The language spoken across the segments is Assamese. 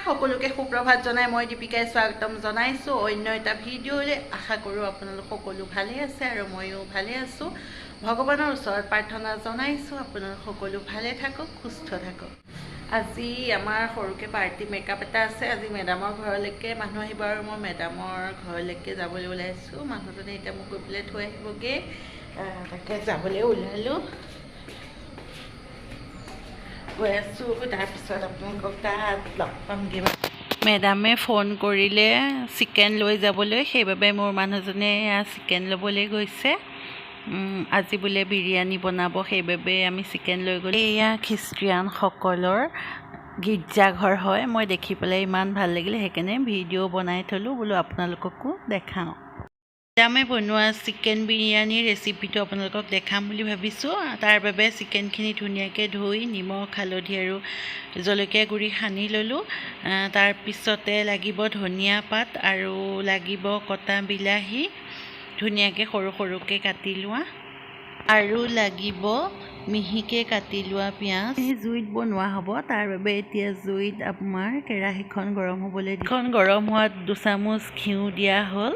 সকলোকে সুপ্ৰভাত জনাই মই দীপিকাই স্বাগতম জনাইছো অন্য এটা ভিডিঅ'ৰে আশা কৰো আপোনালোক সকলো ভালে আছে আৰু ময়ো ভালে আছো ভগৱানৰ ওচৰত প্ৰাৰ্থনা জনাইছো আপোনালোক সকলো ভালে থাকক সুস্থ থাকক আজি আমাৰ সৰুকে পাৰ্টি মেকআপ এটা আছে আজি মেডামৰ ঘৰলৈকে মানুহ আহিব আৰু মই মেডামৰ ঘৰলৈকে যাবলৈ ওলাইছো মানুহজনে এটা মোক গৈ পেলাই থৈ আহিবগে তাকে যাবলৈ ওলালো গৈ আছো তাৰপিছত আপোনালোকক তাত লগ পামগৈ মেডামে ফোন কৰিলে চিকেন লৈ যাবলৈ সেইবাবে মোৰ মানুহজনে চিকেন ল'বলৈ গৈছে আজি বোলে বিৰিয়ানী বনাব সেইবাবে আমি চিকেন লৈ গ'লো এয়া খ্ৰীষ্টিয়ানসকলৰ গীৰ্জাঘৰ হয় মই দেখি পেলাই ইমান ভাল লাগিলে সেইকাৰণে ভিডিঅ' বনাই থলোঁ বোলো আপোনালোককো দেখাওঁ মেডামে বনোৱা চিকেন বিৰিয়ানীৰ ৰেচিপিটো আপোনালোকক দেখাম বুলি ভাবিছোঁ তাৰ বাবে চিকেনখিনি ধুনীয়াকৈ ধুই নিমখ হালধি আৰু জলকীয়া গুড়ি সানি ল'লোঁ তাৰপিছতে লাগিব ধনিয়া পাত আৰু লাগিব কটা বিলাহী ধুনীয়াকৈ সৰু সৰুকৈ কাটি লোৱা আৰু লাগিব মিহিকৈ কাটি লোৱা পিঁয়াজ জুইত বনোৱা হ'ব তাৰ বাবে এতিয়া জুইত আমাৰ কেৰাহীখন গৰম হ'বলৈ গৰম হোৱাত 2 চামুচ ঘিউ দিয়া হ'ল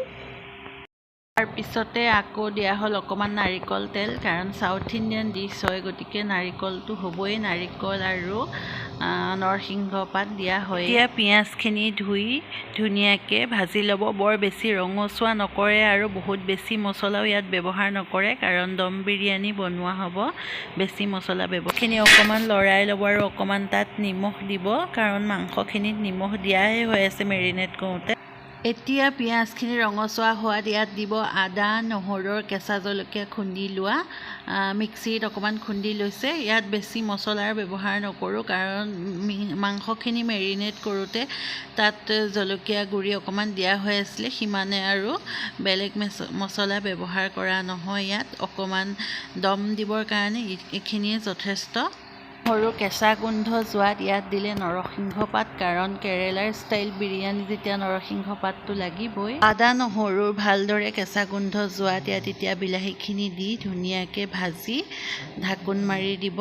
তাৰপিছতে আকৌ দিয়া হ'ল অকণমান নাৰিকল তেল কাৰণ সাউথ ইণ্ডিয়ান ডিছ হয় গতিকে নাৰিকলটো হ'বই নাৰিকল আৰু নৰসিংহ পাত দিয়া হয় এতিয়া পিঁয়াজখিনি ধুই ধুনীয়াকৈ ভাজি ল'ব বৰ বেছি ৰঙচুৱা নকৰে আৰু বহুত বেছি মছলাও ইয়াত ব্যৱহাৰ নকৰে কাৰণ দম বিৰিয়ানী বনোৱা হ'ব বেছি মছলা ব্যৱহাৰখিনি অকণমান লৰাই ল'ব আৰু অকণমান তাত নিমখ দিব কাৰণ মাংসখিনিত নিমখ দিয়াই হৈ আছে মেৰিনেট কৰোঁতে এতিয়া পিঁয়াজখিনি ৰঙচুৱা হোৱাত ইয়াত দিব আদা নহৰুৰ কেঁচা জলকীয়া খুন্দি লোৱা মিক্সিত অকণমান খুন্দি লৈছে ইয়াত বেছি মছলাৰ ব্যৱহাৰ নকৰোঁ কাৰণ মাংসখিনি মেৰিনেট কৰোঁতে তাত জলকীয়া গুড়ি অকণমান দিয়া হৈ আছিলে সিমানে আৰু বেলেগ মছলা ব্যৱহাৰ কৰা নহয় ইয়াত অকণমান দম দিবৰ কাৰণে এইখিনিয়ে যথেষ্ট সৰু কেঁচা গোন্ধ যোৱাত ইয়াত দিলে নৰসিংহ পাত কাৰণ কেৰেলাৰ ষ্টাইল বিৰিয়ানী যেতিয়া নৰসিংহ পাতটো লাগিবই আদা নহৰুৰ ভালদৰে কেঁচা গোন্ধ যোৱাত ইয়াত এতিয়া বিলাহীখিনি দি ধুনীয়াকৈ ভাজি ঢাকোন মাৰি দিব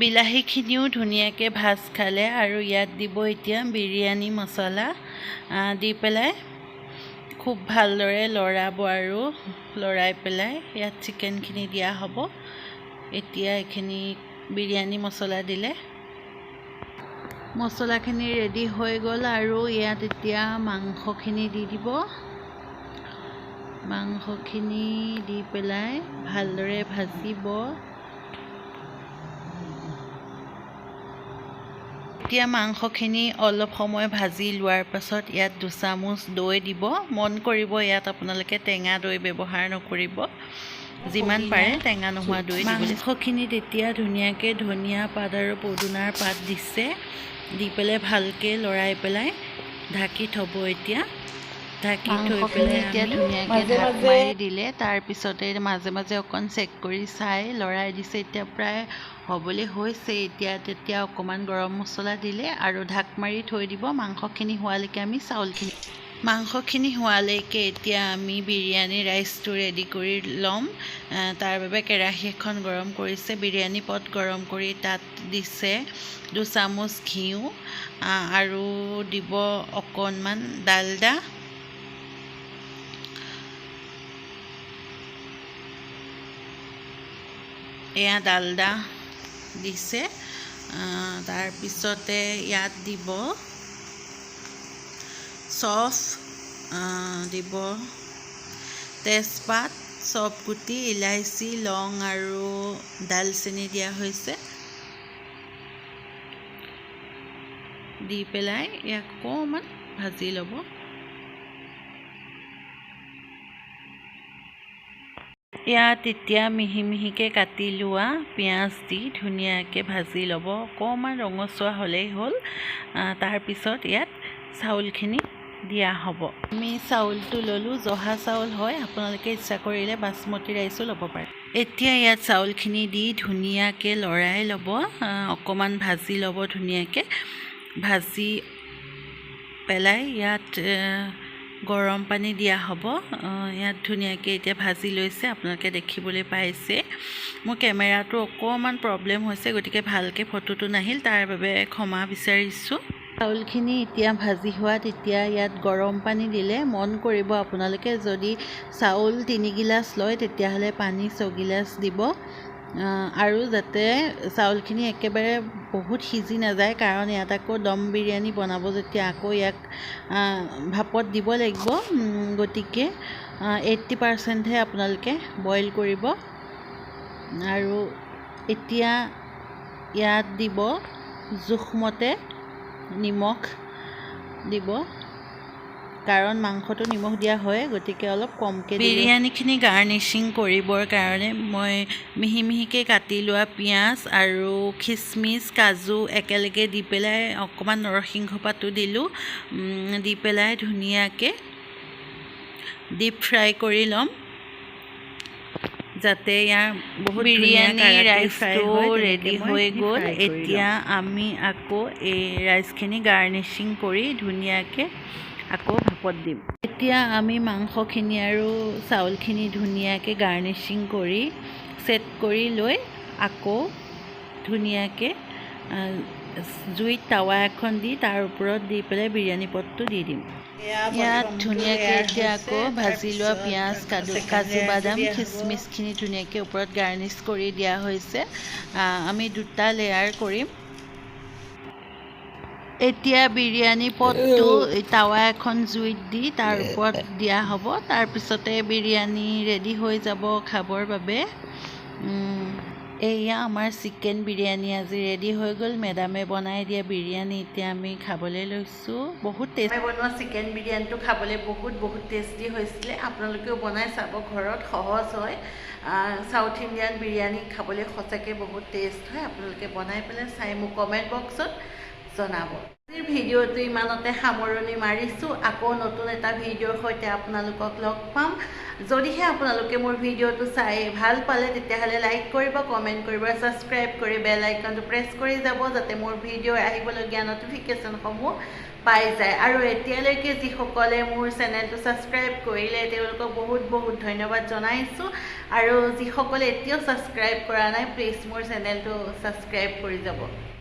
বিলাহীখিনিও ধুনীয়াকৈ ভাজ খালে আৰু ইয়াত দিব এতিয়া বিৰিয়ানী মছলা দি পেলাই খুব ভালদৰে লৰাব আৰু লৰাই পেলাই ইয়াত চিকেনখিনি দিয়া হ'ব এতিয়া এইখিনি বিৰিয়ানী মছলা দিলে মছলাখিনি ৰেডি হৈ গ'ল আৰু ইয়াত এতিয়া মাংসখিনি দি দিব মাংসখিনি দি পেলাই ভালদৰে ভাজিব এতিয়া মাংসখিনি অলপ সময় ভাজি লোৱাৰ পাছত ইয়াত 2 চামুচ দৈ দিব মন কৰিব ইয়াত আপোনালোকে টেঙা দৈ ব্যৱহাৰ নকৰিব যিমান পাৰে টেঙা নোহোৱা দৈ দিবলৈ মাংসখিনিত এতিয়া ধুনীয়াকৈ ধনিয়া পাত আৰু পদুনাৰ পাত দিছে দি পেলাই ভালকৈ লৰাই পেলাই ঢাকি থ'ব এতিয়া ঢাকি থৈ পেলাই এতিয়া ধুনীয়াকৈ ঢাক মাৰি দিলে তাৰপিছতে মাজে মাজে অকণ চেক কৰি চাই লৰাই দিছে এতিয়া প্ৰায় হ'বলৈ হৈছে এতিয়া তেতিয়া অকণমান গৰম মছলা দিলে আৰু ঢাক মাৰি থৈ দিব মাংসখিনি হোৱালৈকে আমি চাউলখিনি মাংসখিনি হোৱালৈকে এতিয়া আমি বিৰিয়ানী ৰাইচটো ৰেডি কৰি ল'ম তাৰ বাবে কেৰাহী এখন গৰম কৰিছে বিৰিয়ানী পট গৰম কৰি তাত দিছে 2 চামুচ ঘিউ আৰু দিব অকণমান ডালডা এয়া ডালডা দিছে তাৰপিছতে ইয়াত দিব চফ দিব তেজপাত চফ গুটি ইলাইচি লং আৰু ডালচেনি দিয়া হৈছে দি পেলাই ইয়াক অকণমান ভাজি ল'ব ইয়াত এতিয়া মিহি মিহিকৈ কাটি লোৱা পিঁয়াজ দি ধুনীয়াকৈ ভাজি ল'ব অকণমান ৰঙচুৱা হ'লেই হ'ল তাৰপিছত ইয়াত চাউলখিনি দিয়া হ'ব আমি চাউলটো ল'লোঁ জহা চাউল হয় আপোনালোকে ইচ্ছা কৰিলে বাসমতি ৰাইচো ল'ব পাৰে এতিয়া ইয়াত চাউলখিনি দি ধুনীয়াকৈ লৰাই ল'ব অকণমান ভাজি ল'ব ধুনীয়াকৈ ভাজি পেলাই ইয়াত গৰম পানী দিয়া হ'ব ইয়াত ধুনীয়াকৈ এতিয়া ভাজি লৈছে আপোনালোকে দেখিবলৈ পাইছে মোৰ কেমেৰাটো অকণমান প্ৰব্লেম হৈছে গতিকে ভালকৈ ফটোটো নাহিল তাৰ বাবে ক্ষমা বিচাৰিছোঁ চাউলখিনি এতিয়া ভাজি হোৱাত এতিয়া ইয়াত গৰম পানী দিলে মন কৰিব আপোনালোকে যদি চাউল 3 গিলাচ লয় তেতিয়াহ'লে পানী 6 গিলাচ দিব আৰু যাতে চাউলখিনি একেবাৰে বহুত সিজি নাযায় কাৰণ ইয়াত আকৌ দম বিৰিয়ানী বনাব যেতিয়া আকৌ ইয়াক ভাপত দিব লাগিব গতিকে 80%হে আপোনালোকে বইল কৰিব আৰু এতিয়া ইয়াত দিব জোখমতে নিমখ দিব কাৰণ মাংসটো নিমখ দিয়া হয় গতিকে অলপ কমকৈ বিৰিয়ানীখিনি গাৰ্নিচিং কৰিবৰ কাৰণে মই মিহি মিহিকৈ কাটি লোৱা পিঁয়াজ আৰু খিচমিচ কাজু একেলগে দি পেলাই অকণমান নৰসিংহ পাতো দিলোঁ দি পেলাই ধুনীয়াকৈ ডিপ ফ্ৰাই কৰি ল'ম যাতে ইয়াৰ বহুত বিৰিয়ানী ৰাইচটো ৰেডি হৈ গ'ল এতিয়া আমি আকৌ এই ৰাইচখিনি গাৰ্নিচিং কৰি ধুনীয়াকৈ আকৌ ভাপত দিম এতিয়া আমি মাংসখিনি আৰু চাউলখিনি ধুনীয়াকৈ গাৰ্নিচিং কৰি সেট কৰি লৈ আকৌ ধুনীয়াকৈ জুইত টাৱা এখন দি তাৰ ওপৰত দি পেলাই বিৰিয়ানী পটটো দি দিম ইয়াত ধুনীয়াকৈ এতিয়া আকৌ ভাজি লোৱা পিঁয়াজ কাজু বাদাম খিচমিচখিনি ধুনীয়াকৈ ওপৰত গাৰ্নিছ কৰি দিয়া হৈছে আমি 2টা লেয়াৰ কৰিম এতিয়া বিৰিয়ানী পটটো টাৱা এখন জুইত দি তাৰ ওপৰত দিয়া হ'ব তাৰপিছতে বিৰিয়ানী ৰেডি হৈ যাব খাবৰ বাবে এয়া আমাৰ চিকেন বিৰিয়ানী আজি ৰেডি হৈ গ'ল মেডামে বনাই দিয়া বিৰিয়ানী এতিয়া আমি খাবলৈ লৈছোঁ বহুত টেষ্টি বনোৱা চিকেন বিৰিয়ানীটো খাবলৈ বহুত টেষ্টি হৈছিলে আপোনালোকেও বনাই চাব ঘৰত সহজ হয় সাউথ ইণ্ডিয়ান বিৰিয়ানী খাবলৈ সঁচাকৈ বহুত টেষ্ট হয় আপোনালোকে বনাই পেলাই চাই মোক কমেণ্ট বক্সত জনাব আজিৰ ভিডিঅ'টো ইমানতে সামৰণি মাৰিছোঁ আকৌ নতুন এটা ভিডিঅ'ৰ সৈতে আপোনালোকক লগ পাম যদিহে আপোনালোকে মোৰ ভিডিঅ'টো চাই ভাল পালে তেতিয়াহ'লে লাইক কৰিব কমেণ্ট কৰিব ছাবস্ক্ৰাইব কৰি বেল আইকনটো প্ৰেছ কৰি যাব যাতে মোৰ ভিডিঅ'ৰ আহিবলগীয়া নটিফিকেশ্যনসমূহ পাই যায় আৰু এতিয়ালৈকে যিসকলে মোৰ চেনেলটো ছাবস্ক্ৰাইব কৰিলে তেওঁলোকক বহুত ধন্যবাদ জনাইছোঁ আৰু যিসকলে এতিয়াও ছাবস্ক্ৰাইব কৰা নাই প্লিজ মোৰ চেনেলটো ছাবস্ক্ৰাইব কৰি যাব